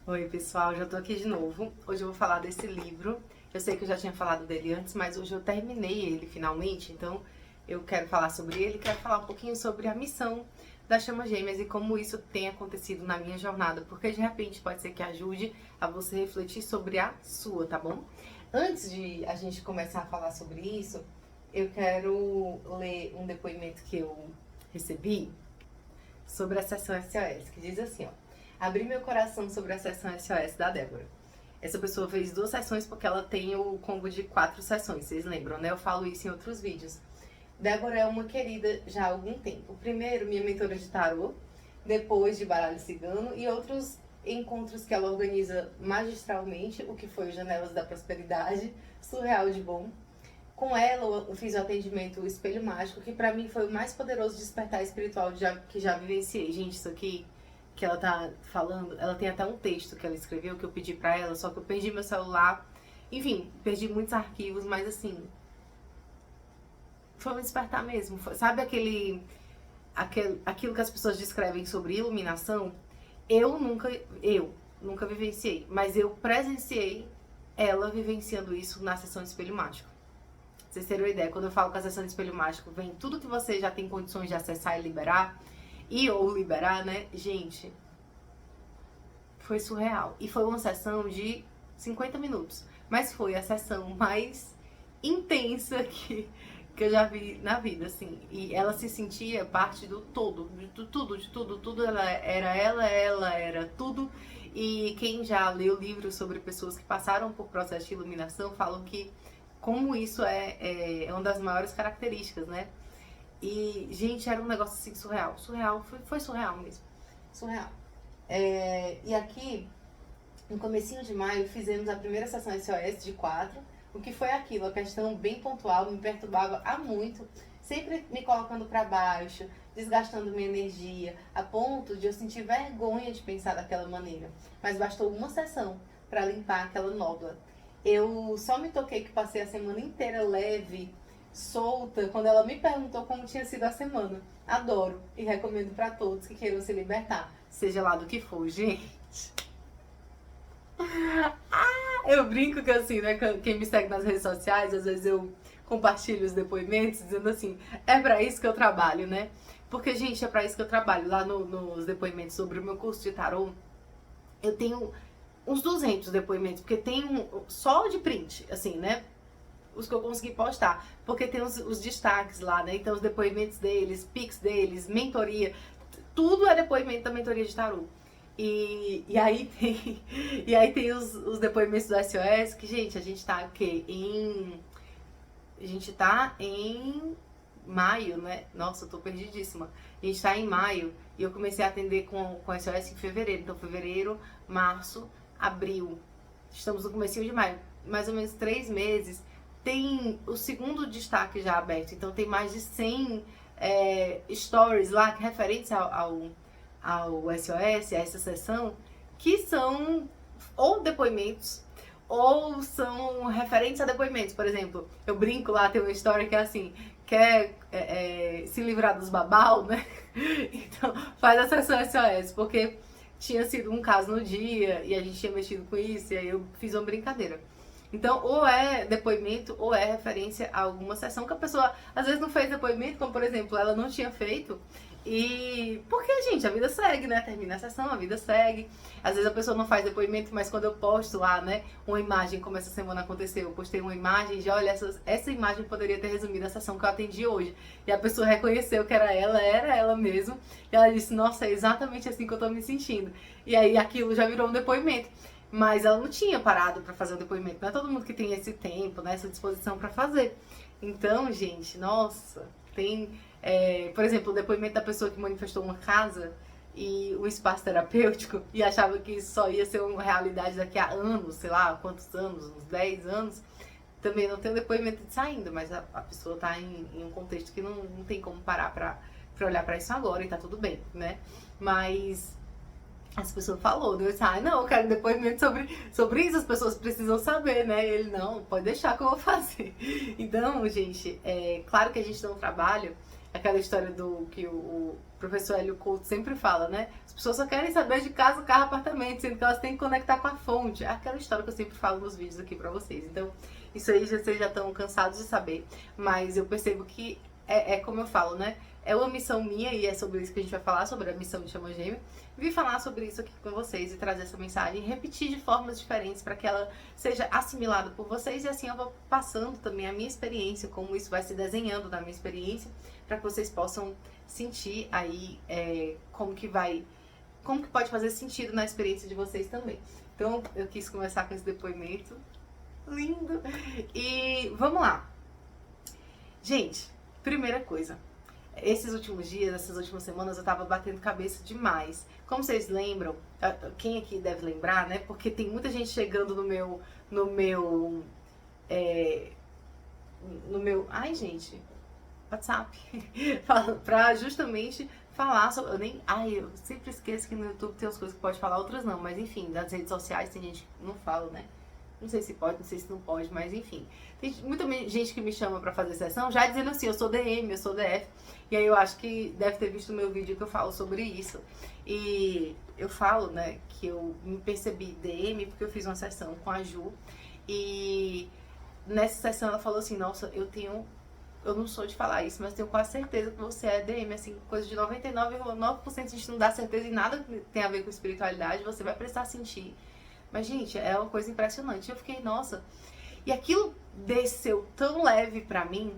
Oi, pessoal, já tô aqui de novo. Hoje eu vou falar desse livro. Eu sei que eu já tinha falado dele antes, mas hoje eu terminei ele finalmente, então eu quero falar sobre ele, quero falar um pouquinho sobre a missão das Chamas Gêmeas e como isso tem acontecido na minha jornada, porque de repente pode ser que ajude a você refletir sobre a sua, tá bom? Antes de a gente começar a falar sobre isso, eu quero ler um depoimento que eu recebi sobre a sessão SOS, que diz assim, ó: abri meu coração sobre a sessão SOS da Débora. Essa pessoa fez 2 sessões porque ela tem o combo de 4 sessões, vocês lembram, né? Eu falo isso em outros vídeos. Débora é uma querida já há algum tempo. Primeiro, minha mentora de tarô, depois de baralho cigano e outros encontros que ela organiza magistralmente, o que foi o Janelas da Prosperidade, surreal de bom. Com ela eu fiz o atendimento Espelho Mágico, que pra mim foi o mais poderoso despertar espiritual que já vivenciei. Gente, isso aqui que ela tá falando, ela tem até um texto que ela escreveu que eu pedi pra ela, só que eu perdi meu celular. Enfim, perdi muitos arquivos, mas assim, foi um despertar mesmo. Sabe aquilo que as pessoas descrevem sobre iluminação? Eu nunca vivenciei, mas eu presenciei ela vivenciando isso na sessão de Espelho Mágico. Pra vocês terem uma ideia, quando eu falo que a sessão de Espelho Mágico vem tudo que você já tem condições de acessar e liberar, ou liberar, né, gente, foi surreal. E foi uma sessão de 50 minutos, mas foi a sessão mais intensa que eu já vi na vida, assim. E ela se sentia parte do todo, de tudo. Ela era tudo. E quem já leu livros sobre pessoas que passaram por processo de iluminação falam que como isso é uma das maiores características, né? E, gente, era um negócio assim surreal. Foi surreal mesmo. Surreal. E aqui, no comecinho de maio, fizemos a primeira sessão SOS de 4. O que foi aquilo? A questão bem pontual, me perturbava há muito, sempre me colocando para baixo, desgastando minha energia, a ponto de eu sentir vergonha de pensar daquela maneira. Mas bastou uma sessão para limpar aquela nódoa. Eu só me toquei que passei a semana inteira leve, solta, quando ela me perguntou como tinha sido a semana. Adoro e recomendo para todos que queiram se libertar, seja lá do que for, gente. Eu brinco que assim, né, quem me segue nas redes sociais, às vezes eu compartilho os depoimentos dizendo assim, é pra isso que eu trabalho, né? Porque, gente, é pra isso que eu trabalho. Lá nos depoimentos sobre o meu curso de tarô, eu tenho uns 200 depoimentos, porque tem só de print, assim, né? Os que eu consegui postar, porque tem os destaques lá, né? Então os depoimentos deles, pics deles, mentoria, tudo é depoimento da mentoria de tarô. E aí tem os depoimentos do SOS, que, gente, a gente tá o quê? A gente tá em maio, né? Nossa, eu tô perdidíssima. A gente tá em maio e eu comecei a atender com SOS em fevereiro. Então, fevereiro, março, abril. Estamos no comecinho de maio. Mais ou menos 3 meses. Tem o segundo destaque já aberto. Então, tem mais de 100 stories lá referentes ao SOS, a essa sessão, que são ou depoimentos ou são referentes a depoimentos. Por exemplo, eu brinco lá, tem uma história que é assim, quer se livrar dos babau, né? Então faz a sessão SOS, porque tinha sido um caso no dia e a gente tinha mexido com isso e aí eu fiz uma brincadeira. Então, ou é depoimento ou é referência a alguma sessão que a pessoa às vezes não fez depoimento, como por exemplo, ela não tinha feito. E porque, gente, a vida segue, né? Termina a sessão, a vida segue. Às vezes a pessoa não faz depoimento, mas quando eu posto lá, né, uma imagem, como essa semana aconteceu, eu postei uma imagem de, olha, essa imagem poderia ter resumido a sessão que eu atendi hoje. E a pessoa reconheceu que era ela mesmo. E ela disse, nossa, é exatamente assim que eu tô me sentindo. E aí aquilo já virou um depoimento. Mas ela não tinha parado pra fazer o depoimento. Não é todo mundo que tem esse tempo, né, essa disposição pra fazer. Então, gente, nossa, tem... por exemplo, o depoimento da pessoa que manifestou uma casa e um espaço terapêutico e achava que isso só ia ser uma realidade daqui a anos, sei lá, quantos anos, uns 10 anos. Também não tem um depoimento disso ainda, mas a pessoa tá em um contexto que não tem como parar pra olhar pra isso agora e tá tudo bem, né? Mas as pessoas falou, Deus disse, não, eu quero depoimento sobre isso, as pessoas precisam saber, né? E ele, não, pode deixar que eu vou fazer. Então, gente, claro que a gente tem um trabalho, aquela história do que o professor Hélio Couto sempre fala, né? As pessoas só querem saber de casa, carro, apartamento, sendo que elas têm que conectar com a fonte. É aquela história que eu sempre falo nos vídeos aqui pra vocês. Então, isso aí vocês já estão cansados de saber, mas eu percebo que é como eu falo, né? É uma missão minha e é sobre isso que a gente vai falar, sobre a missão de Chama Gêmea. Vim falar sobre isso aqui com vocês e trazer essa mensagem, repetir de formas diferentes para que ela seja assimilada por vocês e assim eu vou passando também a minha experiência, como isso vai se desenhando na minha experiência, para que vocês possam sentir aí como que pode fazer sentido na experiência de vocês também. Então eu quis começar com esse depoimento lindo e vamos lá. Gente, primeira coisa. Esses últimos dias, essas últimas semanas, eu tava batendo cabeça demais. Como vocês lembram, quem aqui deve lembrar, né? Porque tem muita gente chegando no meu, ai gente, WhatsApp, pra justamente falar sobre, eu sempre esqueço que no YouTube tem umas coisas que pode falar, outras não, mas enfim, das redes sociais tem gente que não fala, né? Não sei se pode, não sei se não pode, mas enfim. Tem muita gente que me chama pra fazer sessão já dizendo assim, eu sou DM, eu sou DF. E aí eu acho que deve ter visto o meu vídeo que eu falo sobre isso. E eu falo, né, que eu me percebi DM porque eu fiz uma sessão com a Ju. E nessa sessão ela falou assim, nossa, eu não sou de falar isso, mas tenho quase certeza que você é DM, assim, coisa de 99,9% a gente não dá certeza em nada que tem a ver com espiritualidade, você vai precisar sentir. Mas, gente, é uma coisa impressionante. Eu fiquei, nossa. E aquilo desceu tão leve pra mim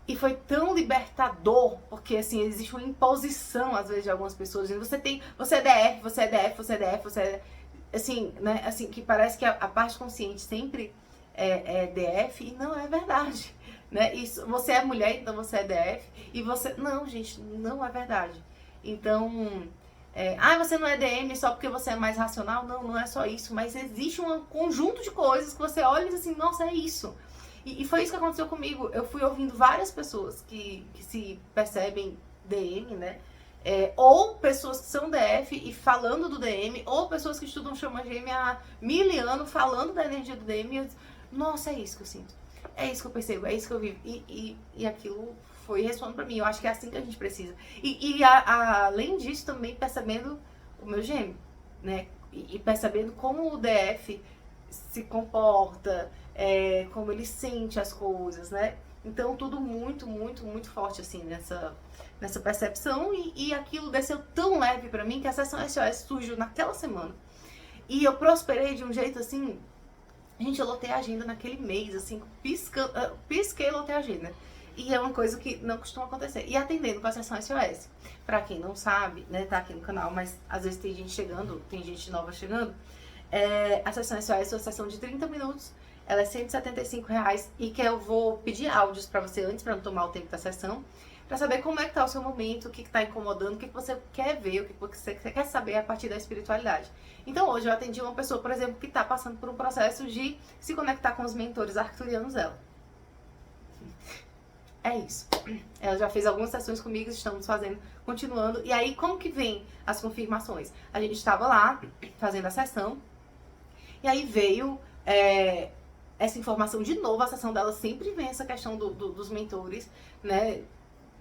e foi tão libertador, porque, assim, existe uma imposição, às vezes, de algumas pessoas dizendo, você é DF, você é DF, você é DF, você é... Assim, né? Assim, que parece que a parte consciente sempre é DF e não é verdade, né? Isso, você é mulher, então você é DF e você... Não, gente, não é verdade. Então... você não é DM só porque você é mais racional? Não, não é só isso, mas existe um conjunto de coisas que você olha e diz assim, nossa, é isso. E foi isso que aconteceu comigo. Eu fui ouvindo várias pessoas que se percebem DM, né? Ou pessoas que são DF e falando do DM, ou pessoas que estudam Chama Gêmea há 1000 anos falando da energia do DM. E eu disse, nossa, é isso que eu sinto. É isso que eu percebo, é isso que eu vivo. E aquilo foi ressoando pra mim. Eu acho que é assim que a gente precisa. Além disso, também percebendo o meu gêmeo, né? E percebendo como o DF se comporta, como ele sente as coisas, né? Então, tudo muito, muito, muito forte, assim, nessa percepção. E aquilo desceu tão leve pra mim que a sessão SOS surgiu naquela semana. E eu prosperei de um jeito, assim... Gente, eu lotei a agenda naquele mês, assim, pisquei e lotei a agenda. E é uma coisa que não costuma acontecer. E atendendo com a sessão SOS. Pra quem não sabe, né, tá aqui no canal, mas às vezes tem gente chegando, tem gente nova chegando. A sessão SOS é uma sessão de 30 minutos. Ela é R$175 e que eu vou pedir áudios pra você antes, pra não tomar o tempo da sessão. Pra saber como é que tá o seu momento, o que tá incomodando, o que você quer ver, o que você quer saber a partir da espiritualidade. Então hoje eu atendi uma pessoa, por exemplo, que tá passando por um processo de se conectar com os mentores arcturianos dela. É isso. Ela já fez algumas sessões comigo, estamos fazendo, continuando. E aí, como que vem as confirmações? A gente estava lá, fazendo a sessão, e aí veio essa informação de novo. A sessão dela sempre vem essa questão dos mentores, né,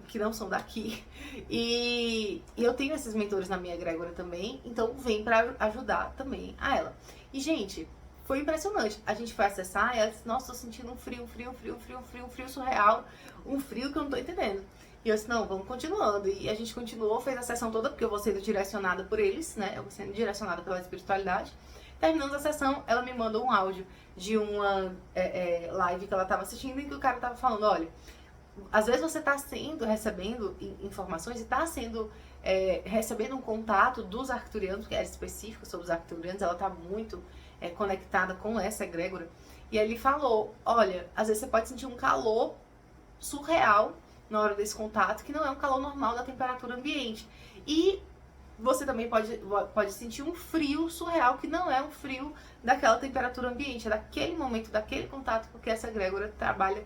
que não são daqui. E eu tenho esses mentores na minha egrégora também, então vem pra ajudar também a ela. E, gente... Foi impressionante. A gente foi acessar e ela disse, nossa, tô sentindo um frio surreal. Um frio que eu não tô entendendo. E eu disse, não, vamos continuando. E a gente continuou, fez a sessão toda, porque eu vou sendo direcionada por eles, né? Eu vou sendo direcionada pela espiritualidade. Terminando a sessão, ela me mandou um áudio de uma live que ela tava assistindo, em que o cara tava falando, olha, às vezes você tá recebendo informações e tá recebendo um contato dos arcturianos, que era específico sobre os arcturianos, ela tá muito... conectada com essa egrégora. E ele falou, olha, às vezes você pode sentir um calor surreal na hora desse contato, que não é um calor normal da temperatura ambiente. E você também pode sentir um frio surreal, que não é um frio daquela temperatura ambiente, é daquele momento, daquele contato, porque essa egrégora trabalha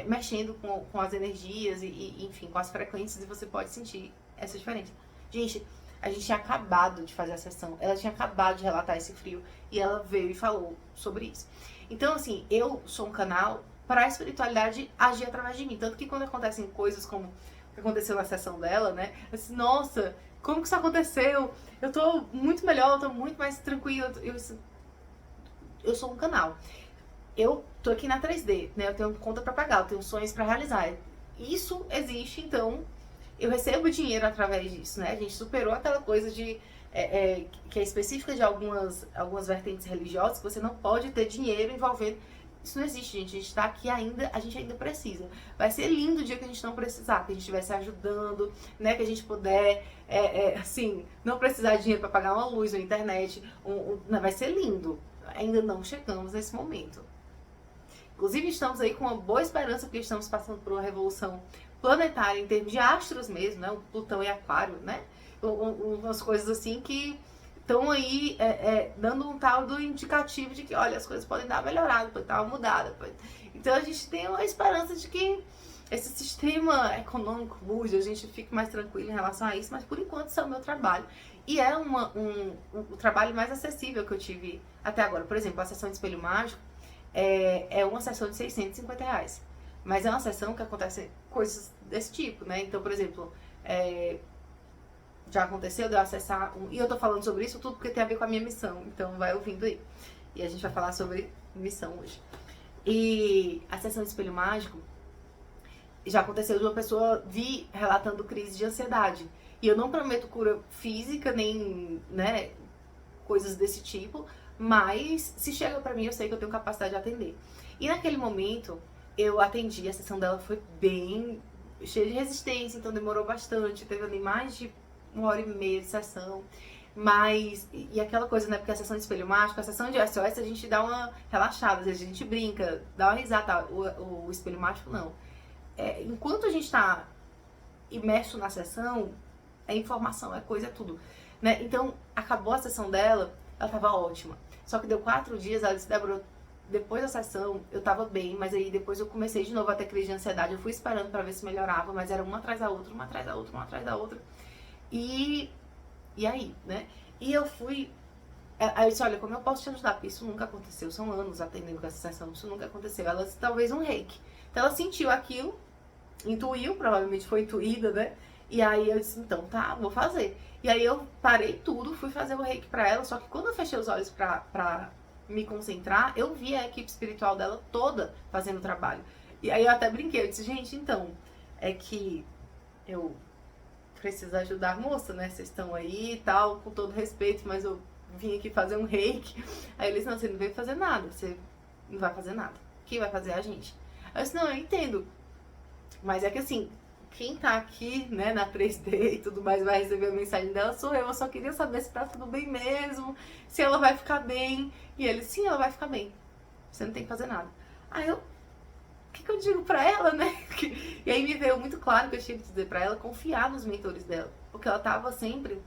mexendo com as energias enfim, com as frequências, e você pode sentir essa diferença. Gente, a gente tinha acabado de fazer a sessão, ela tinha acabado de relatar esse frio e ela veio e falou sobre isso. Então, assim, eu sou um canal para a espiritualidade agir através de mim. Tanto que quando acontecem coisas como que aconteceu na sessão dela, né? Eu disse, nossa, como que isso aconteceu? Eu tô muito melhor, eu tô muito mais tranquila. Eu sou um canal. Eu tô aqui na 3D, né? Eu tenho conta pra pagar, eu tenho sonhos pra realizar. Isso existe, então eu recebo dinheiro através disso, né? A gente superou aquela coisa de que é específica de algumas vertentes religiosas, que você não pode ter dinheiro envolvendo. Isso não existe, gente. A gente tá aqui ainda, a gente ainda precisa. Vai ser lindo o dia que a gente não precisar, que a gente estiver se ajudando, né? Que a gente puder, assim, não precisar de dinheiro para pagar uma luz, uma internet. Vai ser lindo. Ainda não chegamos nesse momento. Inclusive, estamos aí com uma boa esperança, porque estamos passando por uma revolução planetária em termos de astros mesmo, né? O Plutão e Aquário, né? Umas coisas assim que estão aí dando um tal do indicativo de que, olha, as coisas podem dar uma melhorada, pode dar uma mudada. Então a gente tem uma esperança de que esse sistema econômico mude, a gente fique mais tranquilo em relação a isso, mas por enquanto isso é o meu trabalho. E é o trabalho mais acessível que eu tive até agora. Por exemplo, a sessão de espelho mágico é uma sessão de R$650. Mas é uma sessão que acontece coisas desse tipo, né? Então, por exemplo, já aconteceu de eu acessar e eu tô falando sobre isso tudo porque tem a ver com a minha missão, então vai ouvindo aí. E a gente vai falar sobre missão hoje. E a sessão de espelho mágico já aconteceu de uma pessoa vir relatando crise de ansiedade. E eu não prometo cura física, nem, né, coisas desse tipo, mas se chega pra mim, eu sei que eu tenho capacidade de atender. E naquele momento, eu atendi, a sessão dela foi bem cheia de resistência, então demorou bastante, teve ali mais de 1h30 de sessão. Mas, e aquela coisa, né, porque a sessão de espelho mágico, a sessão de SOS a gente dá uma relaxada, às vezes a gente brinca, dá uma risada, o espelho mágico não. Enquanto a gente tá imerso na sessão, é informação, é coisa, é tudo, né? Então, acabou a sessão dela, ela tava ótima. Só que deu 4 dias, ela disse, Débora, depois da sessão eu tava bem, mas aí depois eu comecei de novo a ter crise de ansiedade, eu fui esperando pra ver se melhorava, mas era uma atrás da outra, uma atrás da outra, uma atrás da outra. E aí, né? E eu fui... Aí eu disse, olha, como eu posso te ajudar? Porque isso nunca aconteceu, são anos atendendo com essa sessão, isso nunca aconteceu. Ela disse, talvez um reiki. Então ela sentiu aquilo, intuiu, provavelmente foi intuída, né? E aí eu disse, então tá, vou fazer. E aí eu parei tudo, fui fazer o reiki pra ela, só que quando eu fechei os olhos pra me concentrar, eu vi a equipe espiritual dela toda fazendo o trabalho. E aí eu até brinquei, eu disse, gente, então, é que eu preciso ajudar a moça, né? Vocês estão aí e tal, com todo respeito, mas eu vim aqui fazer um reiki. Aí eles, não, você não veio fazer nada, você não vai fazer nada. Quem vai fazer é a gente. Aí eu disse, não, eu entendo. Mas é que assim, quem tá aqui, né, na 3D e tudo mais, vai receber a mensagem dela, sou eu. Eu só queria saber se tá tudo bem mesmo, se ela vai ficar bem. E ele, sim, ela vai ficar bem. Você não tem que fazer nada. Aí eu, o que eu digo pra ela, né? E aí me veio muito claro que eu tinha que dizer pra ela confiar nos mentores dela. Porque ela tava sempre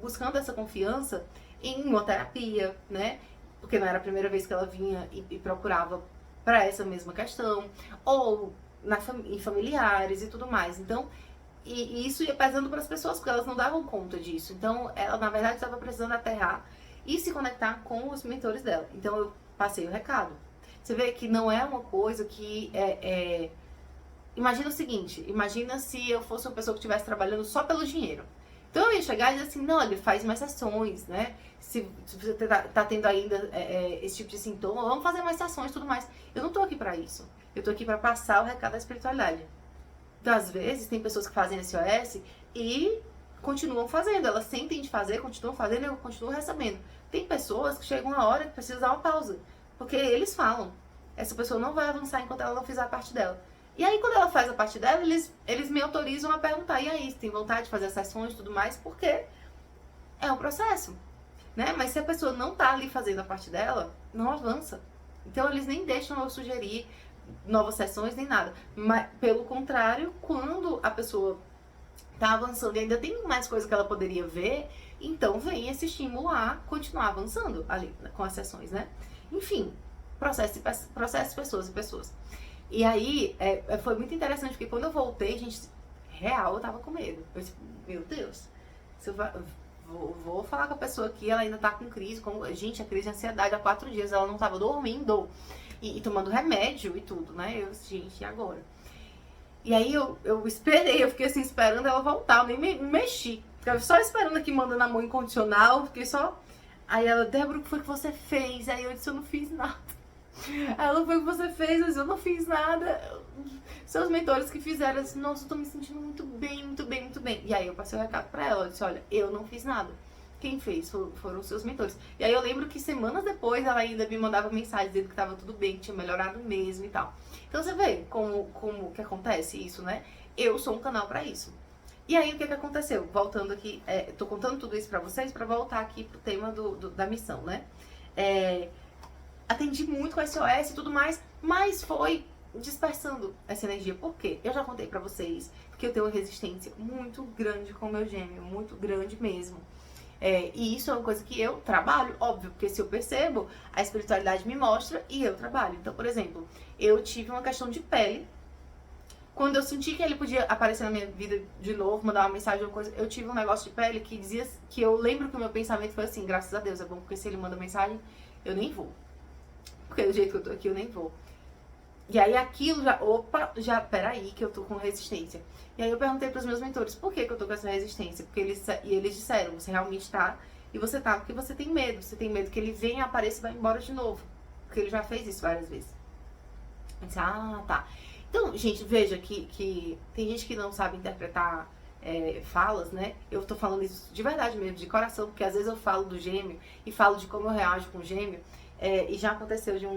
buscando essa confiança em uma terapia, né? Porque não era a primeira vez que ela vinha e procurava pra essa mesma questão. Ou em familiares e tudo mais. Então, e isso ia pesando para as pessoas, porque elas não davam conta disso. Então, ela, na verdade, estava precisando aterrar e se conectar com os mentores dela. Então, eu passei o recado. Você vê que não é uma coisa que Imagina o seguinte, imagina se eu fosse uma pessoa que estivesse trabalhando só pelo dinheiro. Então, eu ia chegar e dizer assim, não, ele faz mais sessões, né? Se você tá tendo ainda esse tipo de sintoma, vamos fazer mais sessões e tudo mais. Eu não tô aqui para isso. Eu tô aqui para passar o recado da espiritualidade. Então, às vezes, tem pessoas que fazem SOS e continuam fazendo. Elas sentem de fazer, continuam fazendo e eu continuo recebendo. Tem pessoas que chegam uma hora que precisam dar uma pausa. Porque eles falam, essa pessoa não vai avançar enquanto ela não fizer a parte dela. E aí, quando ela faz a parte dela, eles me autorizam a perguntar, e aí, você tem vontade de fazer as sessões e tudo mais? Porque é um processo, né? Mas se a pessoa não tá ali fazendo a parte dela, não avança. Então, eles nem deixam eu sugerir novas sessões, nem nada. Mas, pelo contrário, quando a pessoa tá avançando e ainda tem mais coisa que ela poderia ver, então vem esse estímulo a continuar avançando ali com as sessões, né? Enfim, processo, pessoas e pessoas. E aí, foi muito interessante, porque quando eu voltei, gente, real, eu tava com medo. Eu disse, meu Deus, se eu vou falar com a pessoa aqui, ela ainda tá com crise, gente, a crise de ansiedade há 4 dias, ela não tava dormindo e tomando remédio e tudo, né? Eu disse, gente, e agora? E aí eu esperei, eu fiquei assim esperando ela voltar, eu nem me mexi. Ficava só esperando aqui, mandando amor incondicional, fiquei só... Aí ela, Débora, o que foi que você fez? Aí eu disse, eu não fiz nada. Aí ela, foi o que você fez? Eu disse, eu não fiz nada. Seus mentores que fizeram, eu disse, nossa, eu tô me sentindo muito bem, muito bem, muito bem. E aí eu passei o recado pra ela, eu disse, olha, eu não fiz nada. Quem fez foram os seus mentores. E aí eu lembro que semanas depois ela ainda me mandava mensagem dizendo que tava tudo bem, que tinha melhorado mesmo e tal. Então você vê como que acontece isso, né? Eu sou um canal pra isso. E aí o que aconteceu? Voltando aqui, tô contando tudo isso pra vocês pra voltar aqui pro tema da missão, né? Atendi muito com SOS e tudo mais, mas foi dispersando essa energia. Por quê? Eu já contei pra vocês que eu tenho uma resistência muito grande com o meu gêmeo, muito grande mesmo. E isso é uma coisa que eu trabalho, óbvio, porque se eu percebo, a espiritualidade me mostra e eu trabalho. Então, por exemplo, eu tive uma questão de pele. Quando eu senti que ele podia aparecer na minha vida de novo, mandar uma mensagem ou coisa, eu tive um negócio de pele que dizia que eu lembro que o meu pensamento foi assim, graças a Deus, é bom, porque se ele manda mensagem, eu nem vou. Porque do jeito que eu tô aqui, eu nem vou. E aí aquilo já, peraí, que eu tô com resistência. E aí eu perguntei pros meus mentores, por que eu tô com essa resistência? Porque eles disseram, você realmente tá, e você tá porque você tem medo que ele venha, apareça e vá embora de novo. Porque ele já fez isso várias vezes. Eu disse, tá. Então, gente, veja que tem gente que não sabe interpretar falas, né? Eu tô falando isso de verdade mesmo, de coração, porque às vezes eu falo do gêmeo e falo de como eu reajo com o gêmeo. E já aconteceu de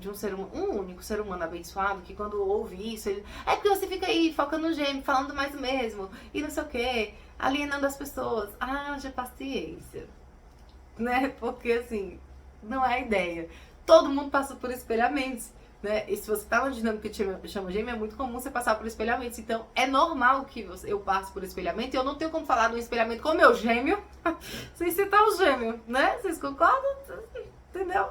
um ser humano, um único ser humano abençoado, que quando ouve isso, ele... É porque você fica aí focando no gêmeo, falando mais do mesmo, e não sei o que, alienando as pessoas. Já paciência. Né? Porque assim, não é a ideia. Todo mundo passa por espelhamentos. Né? E se você tá numa dinâmica que chama gêmeo, é muito comum você passar por espelhamentos. Então, é normal que eu passe por espelhamento. E eu não tenho como falar do espelhamento com o meu gêmeo sem citar o gêmeo, né? Vocês concordam? Entendeu?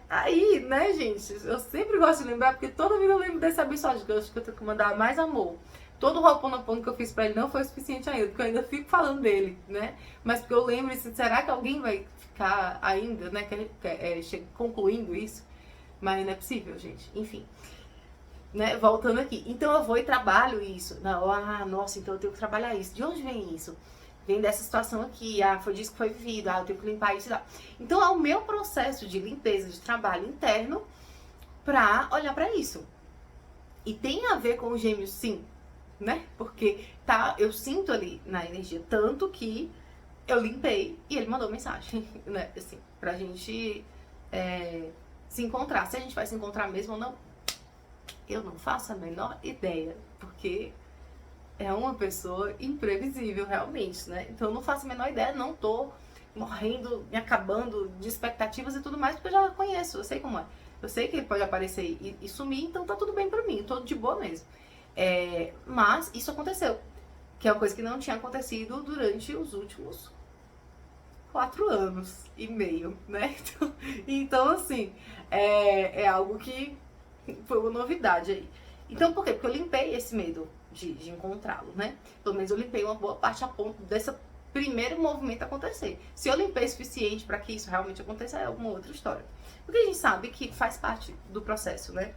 Aí, né, gente, eu sempre gosto de lembrar, porque toda vida eu lembro desse abençoado, que eu acho que eu tenho que mandar mais amor. Todo o Ho'oponopono que eu fiz pra ele não foi o suficiente ainda, porque eu ainda fico falando dele, né? Mas porque eu lembro, será que alguém vai ficar ainda, né, concluindo isso? Mas não é possível, gente. Enfim. Né? Voltando aqui. Então eu vou e trabalho isso. Nossa, então eu tenho que trabalhar isso. De onde vem isso? Vem dessa situação aqui. Foi disso que foi vivido. Eu tenho que limpar isso. Então é o meu processo de limpeza, de trabalho interno pra olhar pra isso. E tem a ver com o gêmeo, sim. Né? Porque eu sinto ali na energia. Tanto que eu limpei e ele mandou mensagem. Né? Assim, pra gente... se encontrar. Se a gente vai se encontrar mesmo ou não, eu não faço a menor ideia, porque é uma pessoa imprevisível, realmente, né? Então eu não faço a menor ideia, não tô morrendo, me acabando de expectativas e tudo mais, porque eu já conheço, eu sei como é. Eu sei que ele pode aparecer e sumir, então tá tudo bem pra mim, tô de boa mesmo. Mas isso aconteceu, que é uma coisa que não tinha acontecido durante os últimos 4 anos e meio, né? Então assim, é algo que foi uma novidade aí. Então por quê? Porque eu limpei esse medo de encontrá-lo, né? Pelo menos eu limpei uma boa parte a ponto desse primeiro movimento acontecer. Se eu limpei o suficiente para que isso realmente aconteça, é alguma outra história. Porque a gente sabe que faz parte do processo, né?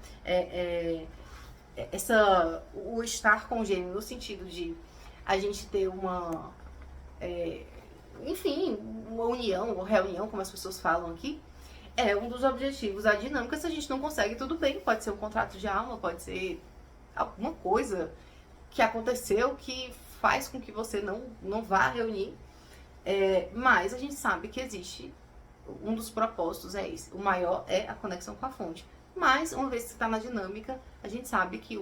O estar com o gêmeo no sentido de a gente ter uma... enfim, uma união, uma reunião, como as pessoas falam aqui, é um dos objetivos. A dinâmica, se a gente não consegue, tudo bem. Pode ser um contrato de alma, pode ser alguma coisa que aconteceu que faz com que você não vá reunir. Mas a gente sabe que existe, um dos propósitos é esse. O maior é a conexão com a fonte. Mas, uma vez que você está na dinâmica, a gente sabe que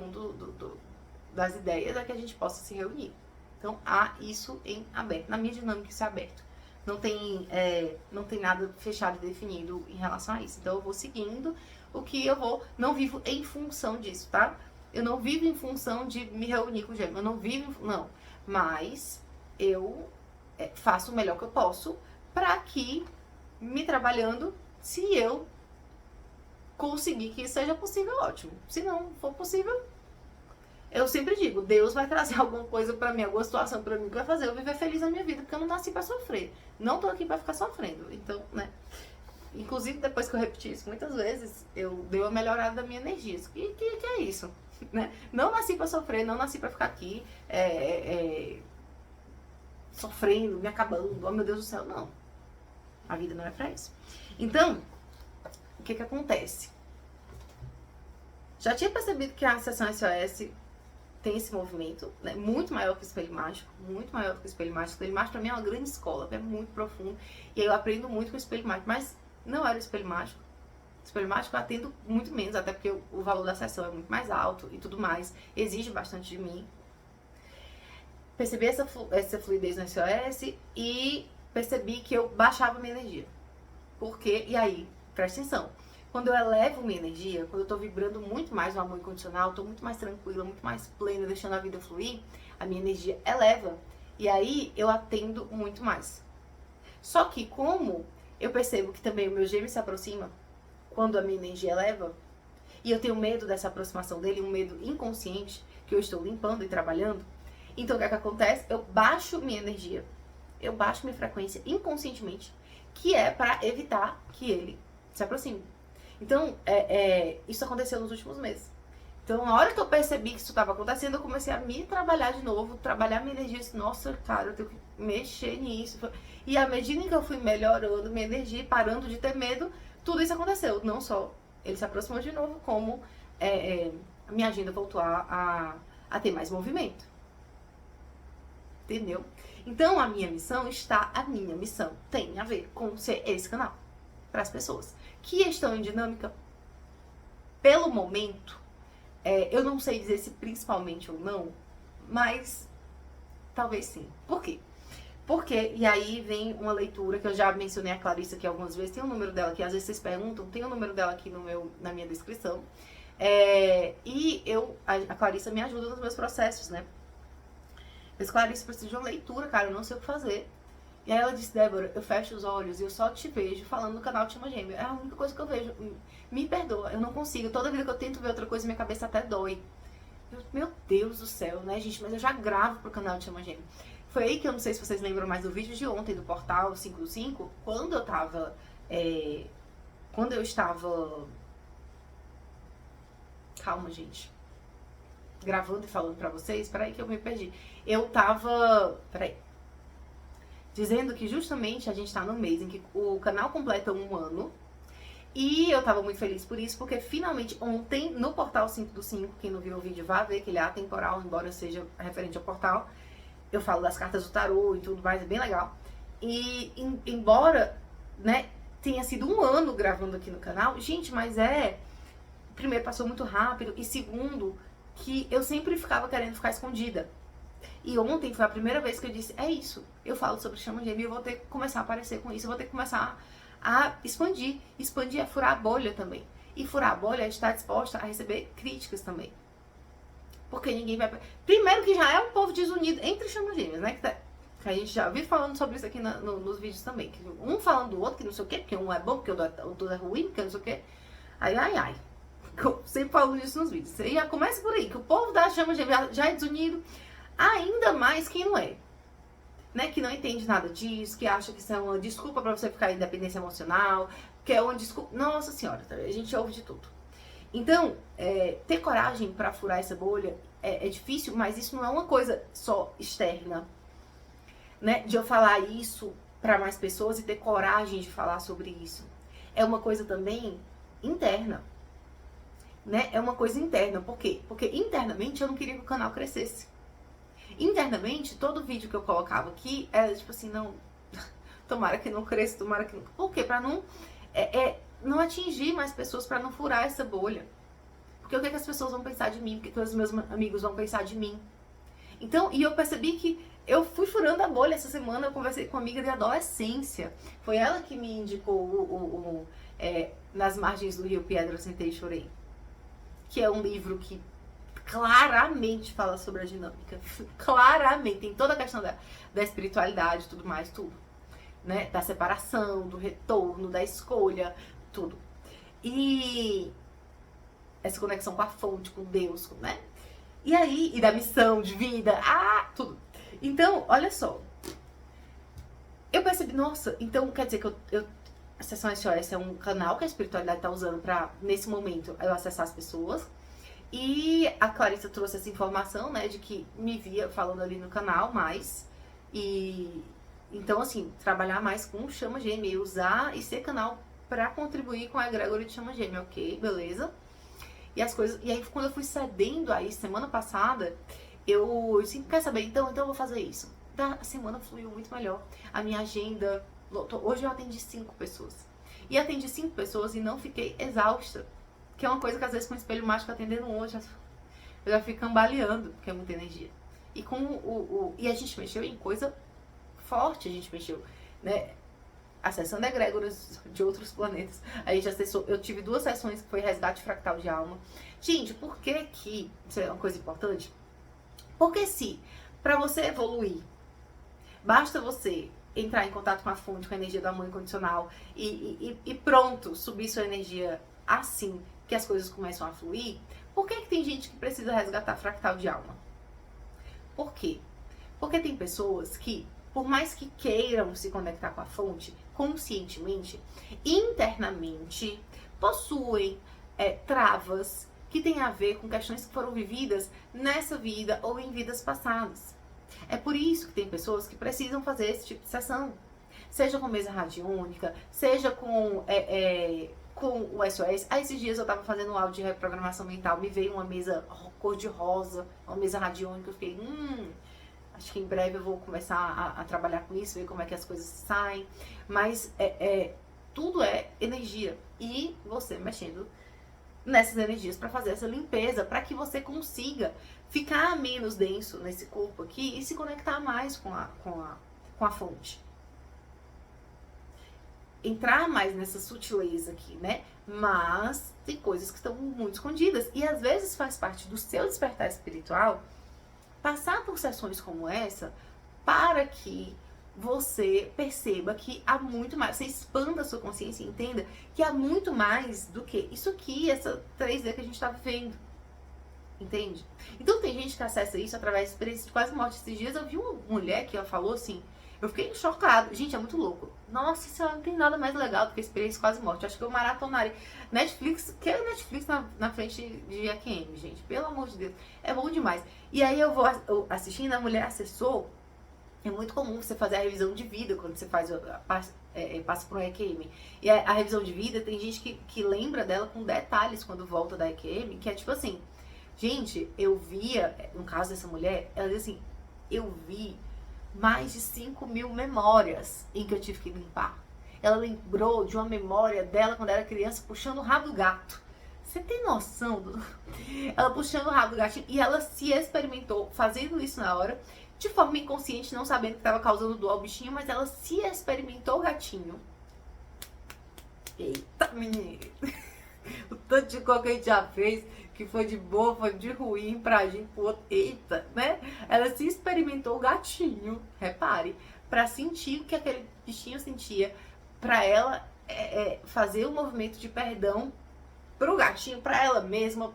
das ideias é que a gente possa se reunir. Então, há isso em aberto. Na minha dinâmica, isso é aberto. Não tem nada fechado e definido em relação a isso. Então, eu vou seguindo o que eu vou... Não vivo em função disso, tá? Eu não vivo em função de me reunir com o gêmeo. Eu não vivo... Não. Mas eu faço o melhor que eu posso para que, me trabalhando, se eu conseguir que isso seja possível, ótimo. Se não for possível... Eu sempre digo, Deus vai trazer alguma coisa pra mim, alguma situação pra mim que vai fazer eu viver feliz na minha vida, porque eu não nasci pra sofrer. Não tô aqui pra ficar sofrendo. Então, né? Inclusive, depois que eu repeti isso muitas vezes, eu dei uma melhorada da minha energia. Que é isso? né? Não nasci pra sofrer, não nasci pra ficar aqui sofrendo, me acabando, oh meu Deus do céu, não. A vida não é pra isso. Então, o que que acontece? Já tinha percebido que a sessão SOS tem esse movimento, né? Muito maior que o espelho mágico, muito maior do que o espelho mágico. O espelho mágico pra mim é uma grande escola, é muito profundo. E aí eu aprendo muito com o espelho mágico, mas não era o espelho mágico. O espelho mágico eu atendo muito menos, até porque o valor da sessão é muito mais alto e tudo mais. Exige bastante de mim. Percebi essa fluidez no SOS e percebi que eu baixava minha energia. Por quê? E aí, presta atenção. Quando eu elevo minha energia, quando eu tô vibrando muito mais no amor incondicional, tô muito mais tranquila, muito mais plena, deixando a vida fluir, a minha energia eleva. E aí eu atendo muito mais. Só que como eu percebo que também o meu gêmeo se aproxima quando a minha energia eleva, e eu tenho medo dessa aproximação dele, um medo inconsciente que eu estou limpando e trabalhando, então o que é que acontece? Eu baixo minha energia, eu baixo minha frequência inconscientemente, que é para evitar que ele se aproxime. Então, isso aconteceu nos últimos meses. Então, na hora que eu percebi que isso estava acontecendo, eu comecei a me trabalhar de novo, trabalhar minha energia. Disse, nossa, cara, eu tenho que mexer nisso. E à medida em que eu fui melhorando minha energia, parando de ter medo, tudo isso aconteceu. Não só ele se aproximou de novo, como a minha agenda voltou a ter mais movimento. Entendeu? Então, a minha missão tem a ver com ser esse canal para as pessoas que estão em dinâmica. Pelo momento, eu não sei dizer se principalmente ou não, mas talvez sim. Por quê? Porque, e aí vem uma leitura que eu já mencionei a Clarissa aqui algumas vezes, tem o número dela aqui, às vezes vocês perguntam, tem o número dela aqui na minha descrição. E a Clarissa me ajuda nos meus processos, né? Mas Clarissa, precisa de uma leitura, cara, eu não sei o que fazer. E aí ela disse, Débora, eu fecho os olhos e eu só te vejo falando no canal de Chama Gêmea. É a única coisa que eu vejo. Me perdoa, eu não consigo. Toda vida que eu tento ver outra coisa, minha cabeça até dói. Meu Deus do céu, né, gente? Mas eu já gravo pro canal de Chama Gêmea. Foi aí que eu não sei se vocês lembram mais do vídeo de ontem, do portal 5 quando eu tava... Calma, gente. Gravando e falando pra vocês. Peraí que eu me perdi. Eu tava... Peraí. Dizendo que justamente a gente tá no mês em que o canal completa 1 ano. E eu tava muito feliz por isso, porque finalmente ontem, no portal 5/5, quem não viu o vídeo vá ver que ele é atemporal, embora seja referente ao portal. Eu falo das cartas do tarô e tudo mais, é bem legal. E embora, né, tenha sido 1 ano gravando aqui no canal, gente, mas primeiro, passou muito rápido, e segundo, que eu sempre ficava querendo ficar escondida. E ontem foi a primeira vez que eu disse, é isso, eu falo sobre Chama Gêmea e eu vou ter que começar a aparecer com isso, eu vou ter que começar a expandir. Expandir é furar a bolha também. E furar a bolha é estar disposta a receber críticas também. Porque ninguém vai... Primeiro que já é um povo desunido entre Chama Gêmeas, né? Que a gente já viu falando sobre isso aqui nos vídeos também. Que um falando do outro, que não sei o quê, porque um é bom, porque o outro é ruim, porque não sei o quê. Ai. Eu sempre falo isso nos vídeos. E já começa por aí, que o povo da Chama Gêmea já é desunido. Ainda mais quem não é. Né? Que não entende nada disso, que acha que isso é uma desculpa pra você ficar em dependência emocional, que é uma desculpa... Nossa senhora, a gente ouve de tudo. Então, ter coragem pra furar essa bolha é difícil, mas isso não é uma coisa só externa, né? De eu falar isso pra mais pessoas e ter coragem de falar sobre isso. É uma coisa também interna, né? É uma coisa interna. Por quê? Porque internamente eu não queria que o canal crescesse. Internamente, todo vídeo que eu colocava aqui era tipo assim, não, tomara que não cresça, tomara que não... Por quê? Pra não, não atingir mais pessoas, pra não furar essa bolha. Porque o que as pessoas vão pensar de mim? O que os meus amigos vão pensar de mim? Então, e eu percebi que eu fui furando a bolha essa semana, eu conversei com uma amiga de adolescência. Foi ela que me indicou Nas Margens do Rio Piedra Eu Sentei e Chorei. Que é um livro que claramente fala sobre a dinâmica. Claramente. Tem toda a questão da espiritualidade, tudo mais, tudo. Né? Da separação, do retorno, da escolha, tudo. E essa conexão com a fonte, com Deus, né? E aí, e da missão de vida, tudo. Então, olha só. Eu percebi, nossa, então quer dizer que a Sessão SOS é um canal que a espiritualidade tá usando pra, nesse momento, eu acessar as pessoas. E a Clarissa trouxe essa informação, né, de que me via falando ali no canal mais. E então, assim, trabalhar mais com chama gêmea, usar e ser canal pra contribuir com a egrégora de chama gêmea, ok, beleza? E as coisas. E aí, quando eu fui cedendo aí semana passada, eu assim, quer saber? Então eu vou fazer isso. A semana fluiu muito melhor. A minha agenda. Hoje eu atendi 5 pessoas. E atendi 5 pessoas e não fiquei exausta. Que é uma coisa que às vezes com o espelho mágico atendendo hoje, eu já fico cambaleando, porque é muita energia. E com e a gente mexeu em coisa forte, a gente mexeu, né? Acessando egrégoras de outros planetas. A gente acessou, eu tive 2 sessões que foi resgate fractal de alma. Gente, por que que, isso é uma coisa importante? Porque se, pra você evoluir, basta você entrar em contato com a fonte, com a energia do amor incondicional e pronto, subir sua energia assim que as coisas começam a fluir, por que que tem gente que precisa resgatar fractal de alma? Por quê? Porque tem pessoas que, por mais que queiram se conectar com a fonte, conscientemente, internamente, possuem travas que têm a ver com questões que foram vividas nessa vida ou em vidas passadas. É por isso que tem pessoas que precisam fazer esse tipo de sessão. Seja com mesa radiônica, seja com o SOS. Aí esses dias eu tava fazendo um áudio de reprogramação mental, me veio uma mesa cor de rosa, uma mesa radiônica, eu fiquei, acho que em breve eu vou começar a trabalhar com isso, ver como é que as coisas saem. Mas tudo é energia. E você mexendo nessas energias para fazer essa limpeza, para que você consiga ficar menos denso nesse corpo aqui e se conectar mais com a fonte. Entrar mais nessa sutileza aqui, né? Mas tem coisas que estão muito escondidas. E às vezes faz parte do seu despertar espiritual passar por sessões como essa para que você perceba que há muito mais, você expanda a sua consciência e entenda que há muito mais do que isso aqui, essa 3D que a gente tá vivendo. Entende? Então tem gente que acessa isso através de experiência de quase morte. Esses dias eu vi uma mulher que ela falou assim, eu fiquei chocada. Gente, é muito louco. Nossa, isso não tem nada mais legal do que experiência de quase morte. Eu acho que eu maratonaria. Netflix, que é Netflix na frente de AQM, gente. Pelo amor de Deus. É bom demais. E aí eu vou assistindo, a mulher acessou. É muito comum você fazer a revisão de vida quando você faz passa por um EQM. E a revisão de vida, tem gente que lembra dela com detalhes quando volta da EQM, que é tipo assim, gente, eu via, no caso dessa mulher, ela diz assim, eu vi mais de 5.000 memórias em que eu tive que limpar. Ela lembrou de uma memória dela quando era criança puxando o rabo do gato. Você tem noção? Ela puxando o rabo do gatinho e ela se experimentou fazendo isso na hora, de forma inconsciente, não sabendo que estava causando dor ao bichinho, mas ela se experimentou o gatinho. Eita, menina! O tanto de coisa que a gente já fez, que foi de boa, foi de ruim pra gente, pro outro. Eita, né? Ela se experimentou o gatinho, repare, pra sentir o que aquele bichinho sentia, pra ela fazer o movimento de perdão pro gatinho, pra ela mesma,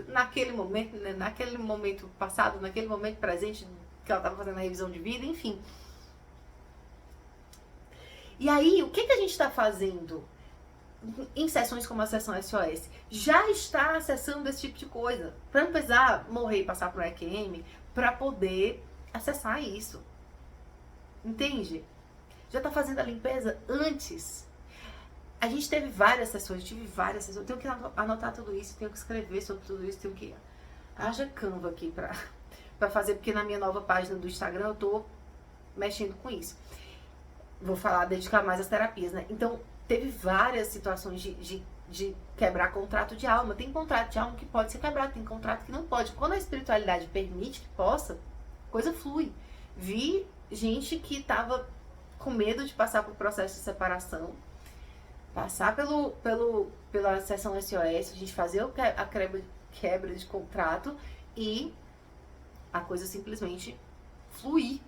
naquele momento, né? Naquele momento passado, naquele momento presente, que ela estava fazendo a revisão de vida, enfim. E aí, o que a gente está fazendo em sessões como a sessão SOS? Já está acessando esse tipo de coisa. Para não precisar morrer e passar por EQM, para poder acessar isso. Entende? Já está fazendo a limpeza antes. A gente teve várias sessões, eu tive várias sessões. Eu tenho que anotar tudo isso, tenho que escrever sobre tudo isso, tenho que... Haja Canva aqui pra fazer, porque na minha nova página do Instagram eu tô mexendo com isso. Vou falar, dedicar mais às terapias, né? Então, teve várias situações de quebrar contrato de alma. Tem contrato de alma que pode ser quebrado, tem contrato que não pode. Quando a espiritualidade permite que possa, coisa flui. Vi gente que tava com medo de passar por processo de separação, passar pela sessão SOS, a gente fazer a quebra de contrato e a coisa simplesmente fluir.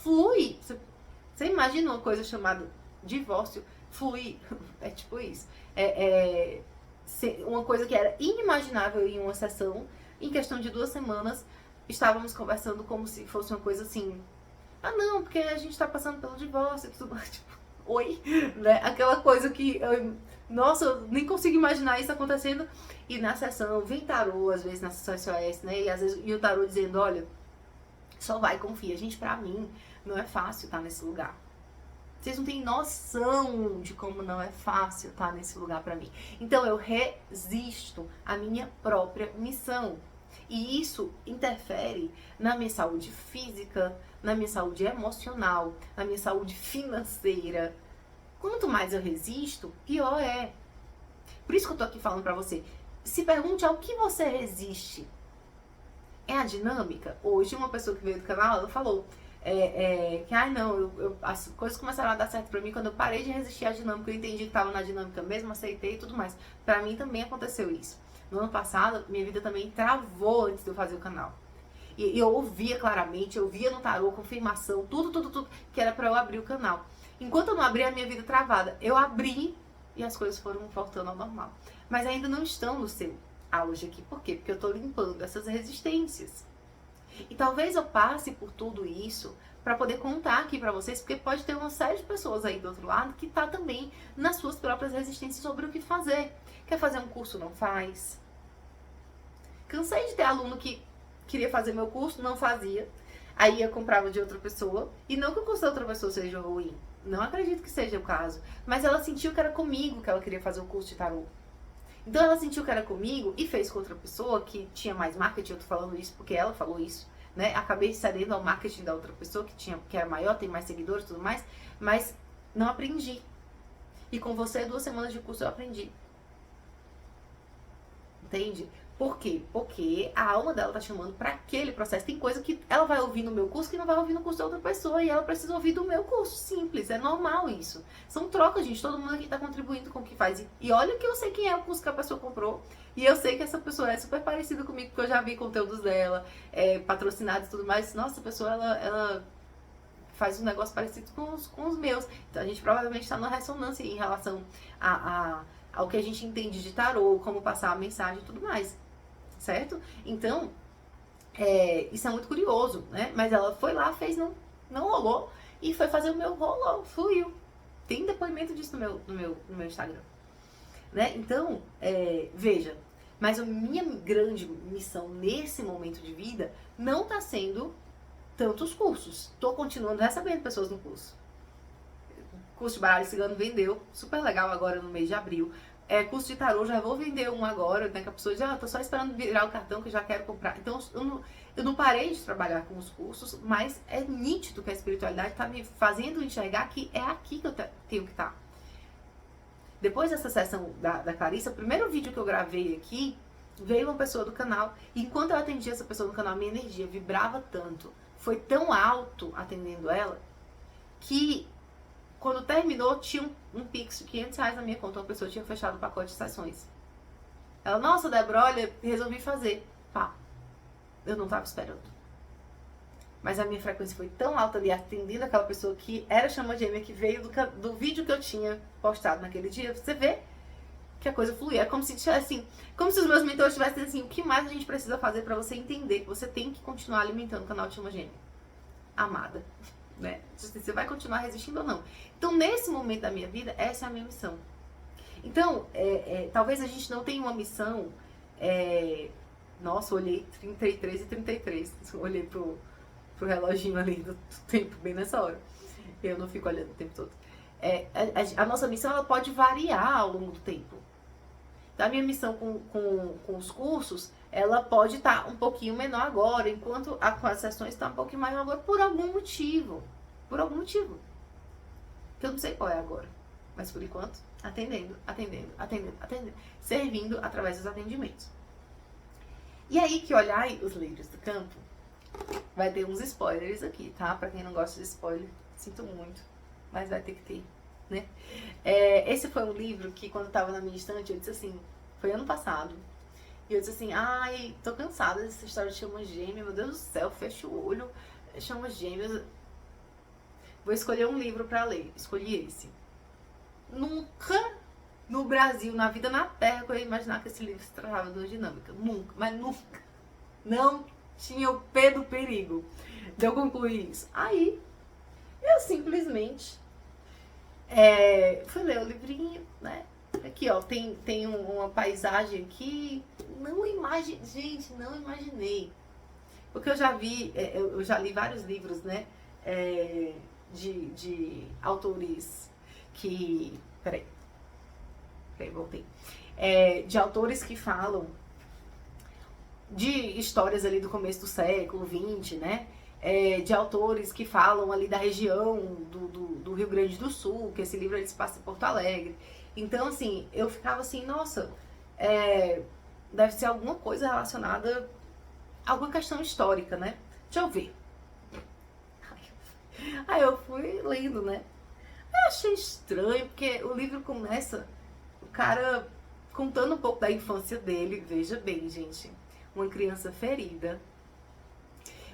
Flui! Você imagina uma coisa chamada divórcio? Fluir. É tipo isso. Uma coisa que era inimaginável em uma sessão, em questão de 2 semanas, estávamos conversando como se fosse uma coisa assim, ah não, porque a gente tá passando pelo divórcio e tudo mais. Tipo, oi? Né? Aquela coisa que Nossa, eu nem consigo imaginar isso acontecendo. E na sessão, vem tarô, às vezes na sessão SOS, né? E às vezes e o tarô dizendo, olha, só vai, confia. Gente, pra mim, não é fácil estar nesse lugar. Vocês não têm noção de como não é fácil estar nesse lugar pra mim. Então eu resisto à minha própria missão. E isso interfere na minha saúde física, na minha saúde emocional, na minha saúde financeira. Quanto mais eu resisto, pior é. Por isso que eu tô aqui falando pra você. Se pergunte ao que você resiste. É a dinâmica? Hoje uma pessoa que veio do canal, ela falou que, as coisas começaram a dar certo pra mim quando eu parei de resistir à dinâmica, eu entendi que tava na dinâmica mesmo, aceitei e tudo mais. Pra mim também aconteceu isso. No ano passado, minha vida também travou antes de eu fazer o canal. E eu ouvia claramente, eu via no tarô, confirmação, tudo, que era pra eu abrir o canal. Enquanto eu não abri, a minha vida travada. Eu abri e as coisas foram voltando ao normal. Mas ainda não estão no seu auge aqui. Por quê? Porque eu tô limpando essas resistências. E talvez eu passe por tudo isso para poder contar aqui para vocês, porque pode ter uma série de pessoas aí do outro lado que tá também nas suas próprias resistências sobre o que fazer. Quer fazer um curso, não faz. Cansei de ter aluno que queria fazer meu curso, não fazia. Aí eu comprava de outra pessoa. E não que o curso da outra pessoa seja ruim. Não acredito que seja o caso. Mas ela sentiu que era comigo que ela queria fazer o curso de tarô. Então ela sentiu que era comigo e fez com outra pessoa que tinha mais marketing. Eu tô falando isso porque ela falou isso, né? Acabei cedendo ao marketing da outra pessoa que era maior, tem mais seguidores e tudo mais, mas não aprendi. E com você, 2 semanas de curso eu aprendi. Entende? Por quê? Porque a alma dela tá chamando para aquele processo. Tem coisa que ela vai ouvir no meu curso que não vai ouvir no curso da outra pessoa. E ela precisa ouvir do meu curso. Simples, é normal isso. São trocas, gente. Todo mundo aqui tá contribuindo com o que faz. E olha que eu sei quem é o curso que a pessoa comprou. E eu sei que essa pessoa é super parecida comigo, porque eu já vi conteúdos dela, patrocinados e tudo mais. Nossa, a pessoa, ela faz um negócio parecido com os meus. Então a gente provavelmente tá numa ressonância em relação ao que a gente entende de tarô, como passar a mensagem e tudo mais. Certo? Então, isso é muito curioso, né? Mas ela foi lá, fez, não rolou, e foi fazer o meu, rolou, fluiu. Tem depoimento disso no meu Instagram. Né? Então, veja, mas a minha grande missão nesse momento de vida não tá sendo tantos cursos. Tô continuando recebendo pessoas no curso. O curso de baralho cigano vendeu, super legal agora no mês de abril. Curso de tarô, já vou vender um agora, né? Que a pessoa diz, tô só esperando virar o cartão que eu já quero comprar. Então, eu não parei de trabalhar com os cursos, mas é nítido que a espiritualidade tá me fazendo enxergar que é aqui que eu tenho que estar. Depois dessa sessão da Clarissa, o primeiro vídeo que eu gravei aqui, veio uma pessoa do canal, e enquanto eu atendia essa pessoa no canal, minha energia vibrava tanto, foi tão alto atendendo ela, que quando terminou, tinha um Pix de R$500 na minha conta. Uma pessoa tinha fechado o pacote de sessões. Ela, nossa, Débora, olha, resolvi fazer. Pá, eu não tava esperando. Mas a minha frequência foi tão alta ali, atendendo aquela pessoa que era chama gêmea, que veio do vídeo que eu tinha postado naquele dia. Você vê que a coisa fluía. É como se assim, como se os meus mentores tivessem assim, o que mais a gente precisa fazer pra você entender que você tem que continuar alimentando o canal de chama gêmea. Amada. Né? Você vai continuar resistindo ou não. Então, nesse momento da minha vida, essa é a minha missão. Então, talvez a gente não tenha uma missão. Nossa, olhei 33 e 33. Olhei pro reloginho ali do tempo, bem nessa hora. Eu não fico olhando o tempo todo. A nossa missão, ela pode variar ao longo do tempo. Então, a minha missão com os cursos, ela pode estar um pouquinho menor agora, enquanto com as sessões está um pouquinho maior agora, por algum motivo. Por algum motivo. Que eu não sei qual é agora. Mas por enquanto, atendendo. Servindo através dos atendimentos. E aí que olhar os livros do campo, vai ter uns spoilers aqui, tá? Pra quem não gosta de spoiler, sinto muito. Mas vai ter que ter, né? Esse foi um livro que quando eu tava na minha estante, eu disse assim, foi ano passado. E eu disse assim, ai, tô cansada dessa história de chama gêmea, meu Deus do céu, fecha o olho, chama gêmeas. Vou escolher um livro pra ler. Escolhi esse. Nunca no Brasil, na vida, na Terra, que eu ia imaginar que esse livro se tratava de uma dinâmica. Nunca, mas nunca. Não tinha o pé do perigo de eu concluir isso. Aí, eu simplesmente fui ler o livrinho, né? Aqui, ó, tem uma paisagem aqui. Gente, não imaginei. Porque eu já vi, eu já li vários livros, né? De autores que... Peraí, voltei. De autores que falam de histórias ali do começo do século XX, né? De autores que falam ali da região do Rio Grande do Sul, que esse livro ele se passa em Porto Alegre. Então, assim, eu ficava assim, nossa, deve ser alguma coisa relacionada a alguma questão histórica, né? Deixa eu ver. Aí eu fui lendo, né? Eu achei estranho, porque o livro começa, o cara contando um pouco da infância dele. Veja bem, gente, uma criança ferida,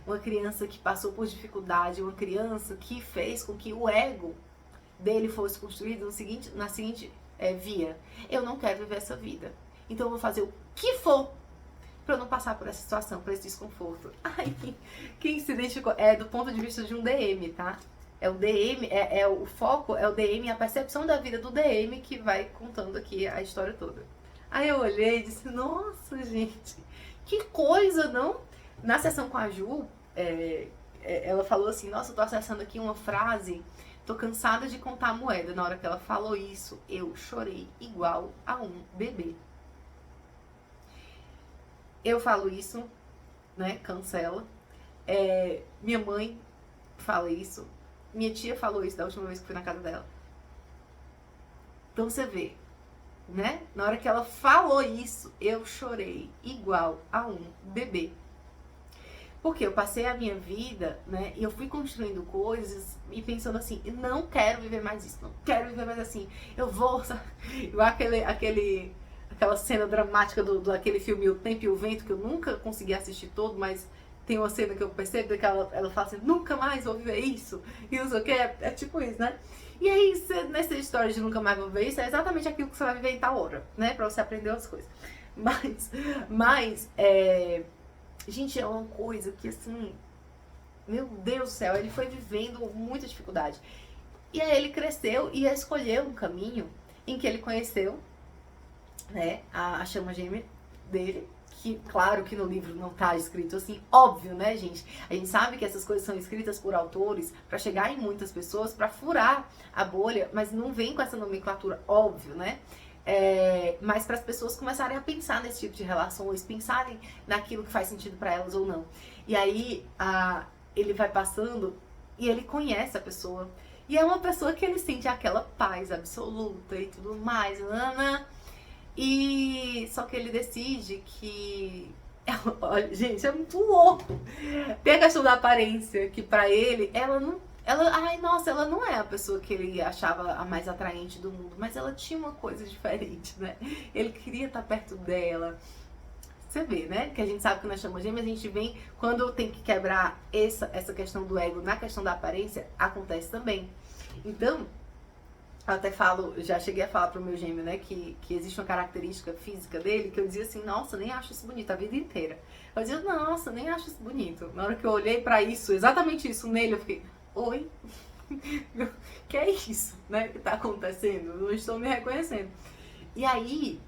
uma criança que passou por dificuldade, uma criança que fez com que o ego dele fosse construído na seguinte via: eu não quero viver essa vida, então eu vou fazer o que for para não passar por essa situação, por esse desconforto. Ai, quem se identificou do ponto de vista de um DM, tá? O DM, o foco é o DM, a percepção da vida do DM que vai contando aqui a história toda. Aí eu olhei e disse, nossa, gente, que coisa, não? Na sessão com a Ju, ela falou assim, nossa, eu tô acessando aqui uma frase, tô cansada de contar moeda. Na hora que ela falou isso, eu chorei igual a um bebê. Eu falo isso, né, cancela. Minha mãe fala isso. Minha tia falou isso da última vez que fui na casa dela. Então você vê, né? Na hora que ela falou isso, eu chorei igual a um bebê. Porque eu passei a minha vida, né? E eu fui construindo coisas e pensando assim, não quero viver mais isso, não quero viver mais assim. Eu vou, sabe? Igual aquela cena dramática daquele filme O Tempo e o Vento, que eu nunca consegui assistir todo, mas tem uma cena que eu percebo que ela fala assim, nunca mais vou viver isso, e não sei o que, é tipo isso, né? E aí, nessa história de nunca mais vou viver isso, é exatamente aquilo que você vai viver em tal hora, né? Pra você aprender outras coisas. Mas gente, é uma coisa que assim, meu Deus do céu, ele foi vivendo muita dificuldade. E aí ele cresceu e escolheu um caminho em que ele conheceu, né, a chama gêmea dele, que claro que no livro não tá escrito assim, óbvio, né, gente? A gente sabe que essas coisas são escritas por autores para chegar em muitas pessoas, para furar a bolha, mas não vem com essa nomenclatura, óbvio, né? Mas para as pessoas começarem a pensar nesse tipo de relações, pensarem naquilo que faz sentido para elas ou não. E aí ele vai passando e ele conhece a pessoa. E é uma pessoa que ele sente aquela paz absoluta e tudo mais, E só que ele decide que... Olha, gente, é muito louco. Tem a questão da aparência, que pra ele, ela não é a pessoa que ele achava a mais atraente do mundo, mas ela tinha uma coisa diferente, né? Ele queria estar perto dela. Você vê, né? Que a gente sabe que nós chamamos gêmeas, a gente vem, quando tem que quebrar essa questão do ego na questão da aparência, acontece também. Então, eu até falo, já cheguei a falar pro meu gêmeo, né, que existe uma característica física dele que eu dizia assim, nossa, nem acho isso bonito a vida inteira. Eu dizia, nossa, nem acho isso bonito. Na hora que eu olhei pra isso, exatamente isso nele, eu fiquei, oi? Que é isso, né, que tá acontecendo? Eu não estou me reconhecendo. E aí,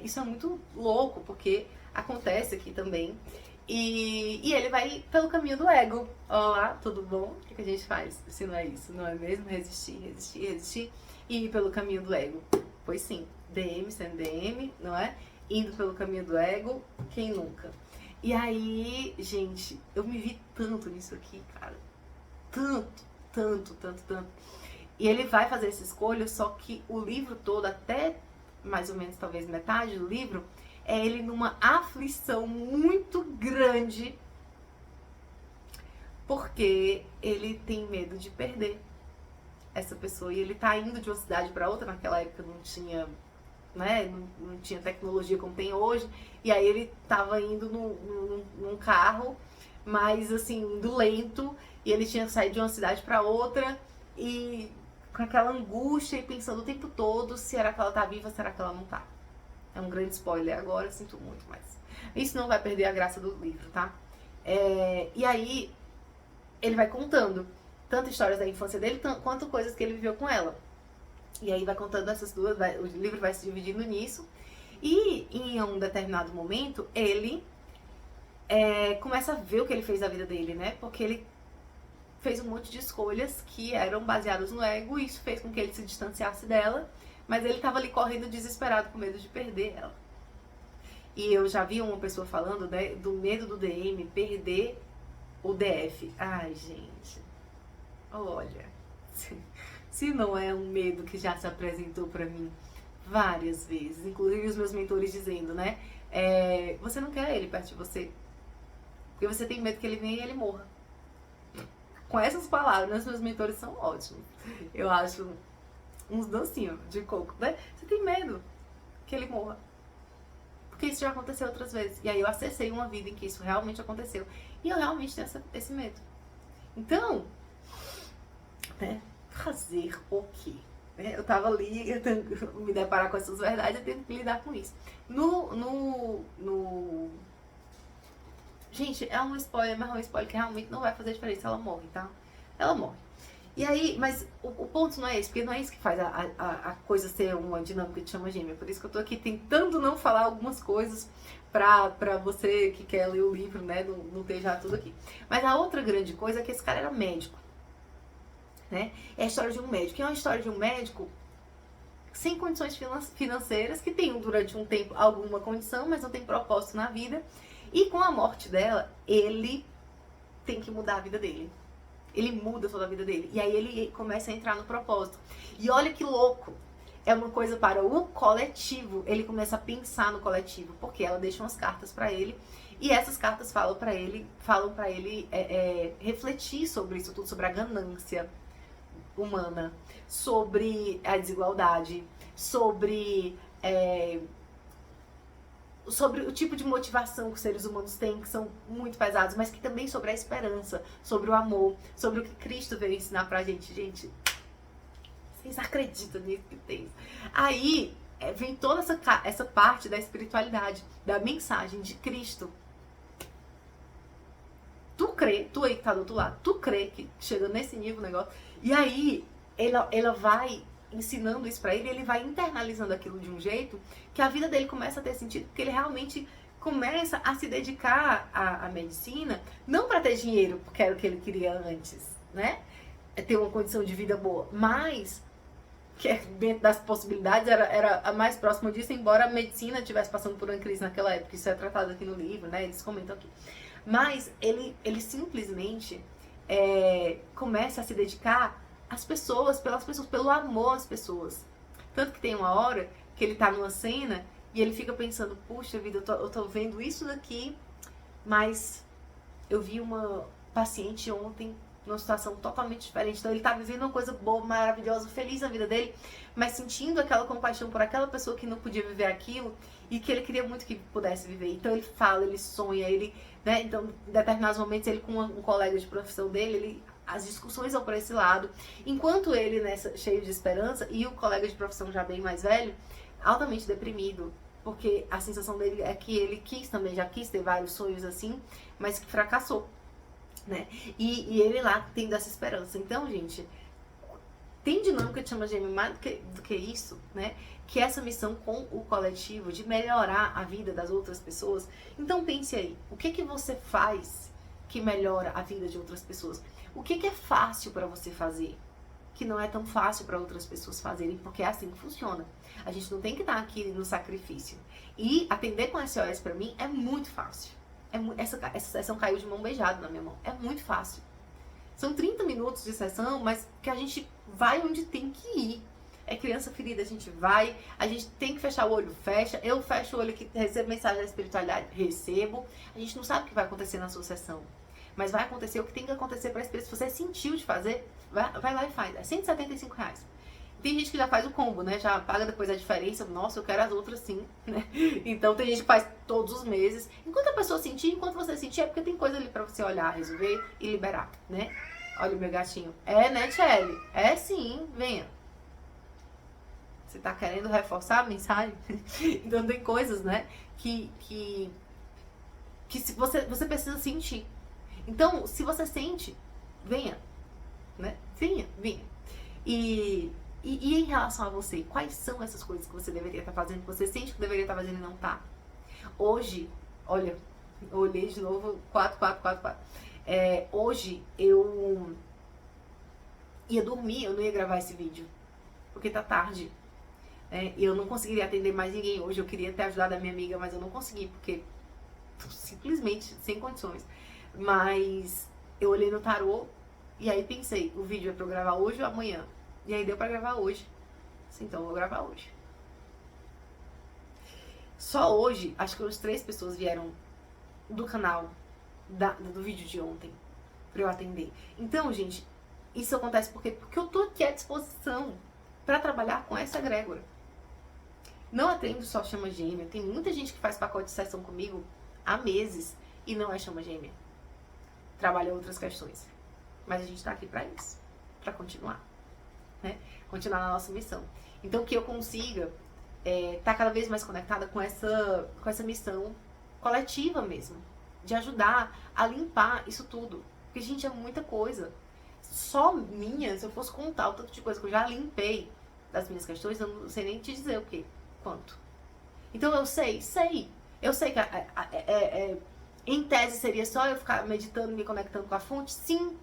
isso é muito louco, porque acontece aqui também. E ele vai pelo caminho do ego. Olá, tudo bom? O que a gente faz se não é isso? Não é mesmo? Resistir e ir pelo caminho do ego. Pois sim, DM sendo DM, não é? Indo pelo caminho do ego, quem nunca? E aí, gente, eu me vi tanto nisso aqui, cara. Tanto. E ele vai fazer essa escolha, só que o livro todo, até mais ou menos talvez metade do livro, é ele numa aflição muito grande, porque ele tem medo de perder essa pessoa. E ele tá indo de uma cidade para outra, naquela época não tinha, né, não tinha tecnologia como tem hoje, e aí ele tava indo num carro, mas assim, indo lento, e ele tinha saído de uma cidade para outra, e com aquela angústia e pensando o tempo todo, será que ela tá viva, será que ela não tá? É um grande spoiler agora, sinto muito, mas isso não vai perder a graça do livro, tá? E aí, ele vai contando tanto histórias da infância dele, quanto coisas que ele viveu com ela. E aí vai contando essas duas, o livro vai se dividindo nisso. E em um determinado momento, ele começa a ver o que ele fez da vida dele, né? Porque ele fez um monte de escolhas que eram baseadas no ego, e isso fez com que ele se distanciasse dela, mas ele tava ali correndo desesperado com medo de perder ela. E eu já vi uma pessoa falando, né, do medo do DM perder o DF. Ai, gente, olha, se não é um medo que já se apresentou pra mim várias vezes, inclusive os meus mentores dizendo, né, você não quer ele perto de você, porque você tem medo que ele venha e ele morra. Com essas palavras, meus mentores são ótimos. Eu acho uns docinhos de coco, né? Você tem medo que ele morra. Porque isso já aconteceu outras vezes. E aí eu acessei uma vida em que isso realmente aconteceu. E eu realmente tenho esse medo. Então, né, fazer o quê? Eu tava ali, eu tenho que me deparar com essas verdades, eu tenho que lidar com isso. Gente, é um spoiler, mas é um spoiler que realmente não vai fazer diferença. Ela morre, tá? Ela morre. E aí, mas o ponto não é esse, porque não é isso que faz a coisa ser uma dinâmica de chama gêmea. Por isso que eu tô aqui tentando não falar algumas coisas pra você que quer ler o livro, né? Não ter já tudo aqui. Mas a outra grande coisa é que esse cara era médico, né? É a história de um médico. E é uma história de um médico sem condições financeiras, que tem durante um tempo alguma condição, mas não tem propósito na vida. E com a morte dela, ele tem que mudar a vida dele. Ele muda toda a vida dele. E aí ele começa a entrar no propósito. E olha que louco. É uma coisa para o coletivo. Ele começa a pensar no coletivo. Porque ela deixa umas cartas para ele. E essas cartas falam para ele refletir sobre isso tudo. Sobre a ganância humana. Sobre a desigualdade. Sobre o tipo de motivação que os seres humanos têm, que são muito pesados, mas que também sobre a esperança, sobre o amor, sobre o que Cristo veio ensinar pra gente. Gente, vocês acreditam nisso que tem? Aí vem toda essa parte da espiritualidade, da mensagem de Cristo. Tu crê, tu aí que tá do outro lado, tu crê que chega nesse nível o negócio, e aí ela vai ensinando isso pra ele, ele vai internalizando aquilo de um jeito que a vida dele começa a ter sentido, porque ele realmente começa a se dedicar à medicina, não para ter dinheiro, porque era o que ele queria antes, né? Ter uma condição de vida boa, mas que dentro das possibilidades era a mais próxima disso, embora a medicina estivesse passando por uma crise naquela época. Isso é tratado aqui no livro, né? Eles comentam aqui. Mas ele simplesmente começa a se dedicar às pessoas, pelas pessoas, pelo amor às pessoas. Tanto que tem uma hora que ele tá numa cena e ele fica pensando, puxa vida, eu tô vendo isso daqui, mas eu vi uma paciente ontem numa situação totalmente diferente. Então ele tá vivendo uma coisa boa, maravilhosa, feliz na vida dele, mas sentindo aquela compaixão por aquela pessoa que não podia viver aquilo e que ele queria muito que pudesse viver. Então ele fala, ele sonha, né? Então, em determinados momentos, ele com um colega de profissão dele, as discussões vão para esse lado, enquanto ele cheio de esperança, e o colega de profissão já bem mais velho, altamente deprimido, porque a sensação dele é que ele já quis ter vários sonhos assim, mas que fracassou, né? E ele lá tendo essa esperança. Então, gente, tem dinâmica de chama gêmea mais do que isso, né? Que é essa missão com o coletivo de melhorar a vida das outras pessoas. Então pense aí, o que você faz que melhora a vida de outras pessoas? O que é fácil para você fazer, que não é tão fácil para outras pessoas fazerem, porque é assim que funciona. A gente não tem que estar aqui no sacrifício. E atender com SOS para mim é muito fácil. Essa sessão caiu de mão beijada na minha mão. É muito fácil. São 30 minutos de sessão, mas que a gente vai onde tem que ir. É criança ferida, a gente vai, a gente tem que fechar o olho, fecha. Eu fecho o olho aqui, recebo mensagem da espiritualidade, recebo. A gente não sabe o que vai acontecer na sua sessão. Mas vai acontecer o que tem que acontecer para esse. Se você sentiu de fazer, vai lá e faz. É R$175. Tem gente que já faz o combo, né? Já paga depois a diferença. Nossa, eu quero as outras sim, né? Então tem gente que faz todos os meses. Enquanto a pessoa sentir, enquanto você sentir, é porque tem coisa ali pra você olhar, resolver e liberar, né? Olha o meu gatinho. Né, Tchelle? Sim, venha. Você tá querendo reforçar a mensagem? Então tem coisas, né? Que você precisa sentir. Então, se você sente, venha, né? Venha. E E em relação a você, quais são essas coisas que você deveria estar fazendo, que você sente que deveria estar fazendo e não tá? Hoje, olha, eu olhei de novo, 4, 4, 4, 4. Hoje eu ia dormir, eu não ia gravar esse vídeo, porque tá tarde. E eu não conseguiria atender mais ninguém hoje. Eu queria ter ajudado a minha amiga, mas eu não consegui, porque tô simplesmente sem condições. Mas eu olhei no tarô e aí pensei, o vídeo é pra eu gravar hoje ou amanhã? E aí deu pra gravar hoje. Então eu vou gravar hoje. Só hoje, acho que umas 3 pessoas vieram do canal, do vídeo de ontem, pra eu atender. Então, gente, isso acontece porque eu tô aqui à disposição pra trabalhar com essa egrégora. Não atendo só chama gêmea. Tem muita gente que faz pacote de sessão comigo há meses e não é chama gêmea. Trabalha outras questões. Mas a gente tá aqui pra isso. Pra continuar. Né? Continuar na nossa missão. Então que eu consiga tá cada vez mais conectada com essa missão coletiva mesmo. De ajudar a limpar isso tudo. Porque, gente, é muita coisa. Só minha, se eu fosse contar o tanto de coisa que eu já limpei das minhas questões, eu não sei nem te dizer o quê. Quanto. Então eu sei. Eu sei que em tese seria só eu ficar meditando, me conectando com a fonte. Sim,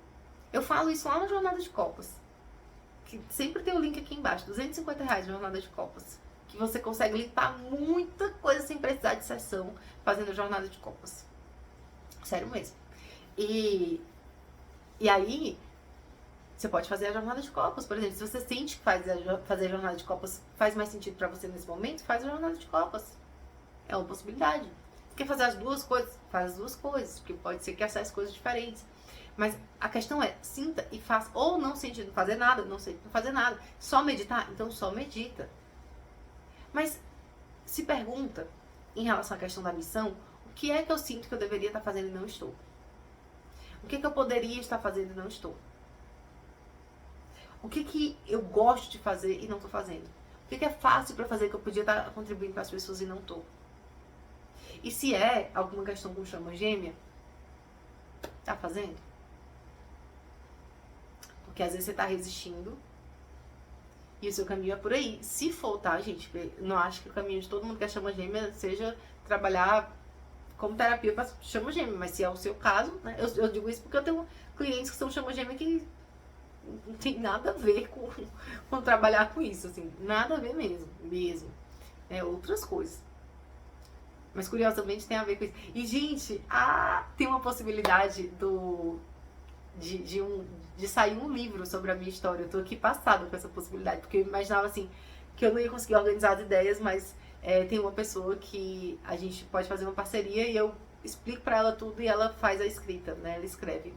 eu falo isso lá na Jornada de Copas. Que sempre tem o link aqui embaixo, R$250 Jornada de Copas. Que você consegue limpar muita coisa sem precisar de sessão fazendo a Jornada de Copas. Sério mesmo. E aí, você pode fazer a Jornada de Copas, por exemplo. Se você sente que fazer a Jornada de Copas faz mais sentido pra você nesse momento, faz a Jornada de Copas. É uma possibilidade. Você quer fazer as duas coisas? Faz as duas coisas, porque pode ser que acesse coisas diferentes. Mas a questão é, sinta e faça. Ou não sente não fazer nada, não sei não fazer nada. Só meditar? Então só medita. Mas se pergunta, em relação à questão da missão, o que é que eu sinto que eu deveria estar fazendo e não estou? O que é que eu poderia estar fazendo e não estou? O que eu gosto de fazer e não tô fazendo? O que é fácil pra fazer que eu podia estar contribuindo para as pessoas e não tô? E se é alguma questão com chama gêmea, tá fazendo? Porque às vezes você tá resistindo e o seu caminho é por aí. Se for, tá, gente? Não acho que o caminho de todo mundo que é chama gêmea seja trabalhar como terapia para chama gêmea, mas se é o seu caso, né? Eu digo isso porque eu tenho clientes que são chama gêmea que não tem nada a ver com trabalhar com isso, assim, nada a ver mesmo. Outras coisas. Mas curiosamente tem a ver com isso. E, gente, tem uma possibilidade de sair um livro sobre a minha história. Eu tô aqui passada com essa possibilidade, porque eu imaginava, assim, que eu não ia conseguir organizar as ideias, mas tem uma pessoa que a gente pode fazer uma parceria e eu explico pra ela tudo e ela faz a escrita, né? Ela escreve.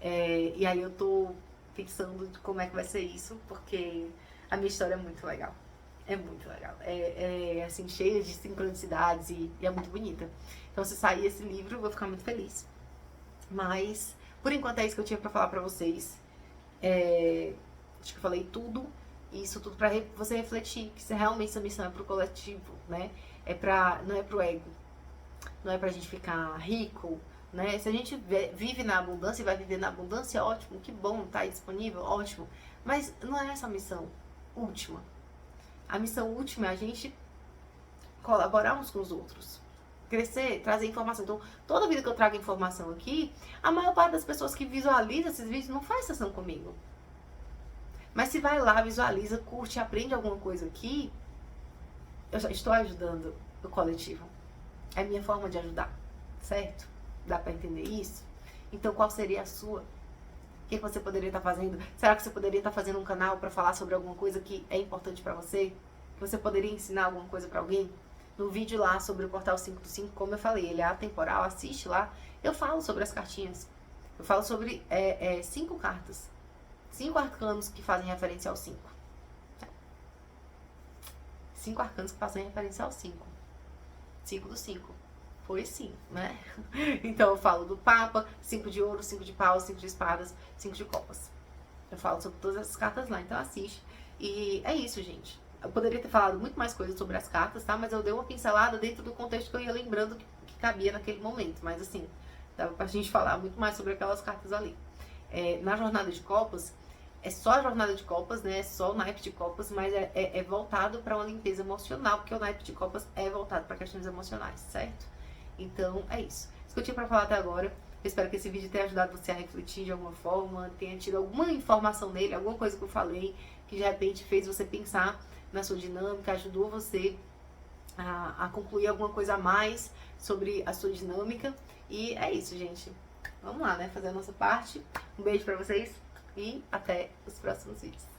E aí eu tô pensando de como é que vai ser isso, porque a minha história é muito legal. É muito legal. Assim, cheia de sincronicidades e é muito bonita. Então, se sair esse livro, eu vou ficar muito feliz. Mas, por enquanto, é isso que eu tinha pra falar pra vocês. Acho que eu falei tudo. Isso tudo pra você refletir. Que se realmente essa missão é pro coletivo, né? Não é pro ego. Não é pra gente ficar rico, né? Se a gente vive na abundância e vai viver na abundância, ótimo, que bom, tá aí disponível, ótimo. Mas não é essa a missão última. A missão última é a gente colaborar uns com os outros. Crescer, trazer informação. Então, toda vida que eu trago informação aqui, a maior parte das pessoas que visualizam esses vídeos não faz sessão comigo. Mas se vai lá, visualiza, curte, aprende alguma coisa aqui, eu já estou ajudando o coletivo. É a minha forma de ajudar, certo? Dá pra entender isso? Então, qual seria a sua? O que você poderia estar fazendo? Será que você poderia estar fazendo um canal pra falar sobre alguma coisa que é importante pra você? Você poderia ensinar alguma coisa pra alguém? No vídeo lá sobre o Portal 5 do 5, como eu falei, ele é atemporal, assiste lá. Eu falo sobre as cartinhas. Eu falo sobre 5 cartas. 5 arcanos que fazem referência ao 5. 5 arcanos que fazem referência ao 5. 5 do 5. Foi sim, né? Então eu falo do Papa, 5 de ouro, 5 de paus, 5 de espadas, 5 de copas. Eu falo sobre todas essas cartas lá, então assiste. E é isso, gente. Eu poderia ter falado muito mais coisas sobre as cartas, tá? Mas eu dei uma pincelada dentro do contexto que eu ia lembrando que cabia naquele momento. Mas assim, dava pra gente falar muito mais sobre aquelas cartas ali. Na Jornada de Copas, é só a jornada de copas, né? É só o naipe de copas, mas é voltado para uma limpeza emocional, porque o naipe de copas é voltado para questões emocionais, certo? Então, é isso. Isso que eu tinha pra falar até agora. Eu espero que esse vídeo tenha ajudado você a refletir de alguma forma, tenha tido alguma informação nele, alguma coisa que eu falei, que de repente fez você pensar na sua dinâmica, ajudou você a concluir alguma coisa a mais sobre a sua dinâmica. E é isso, gente. Vamos lá, né? Fazer a nossa parte. Um beijo pra vocês e até os próximos vídeos.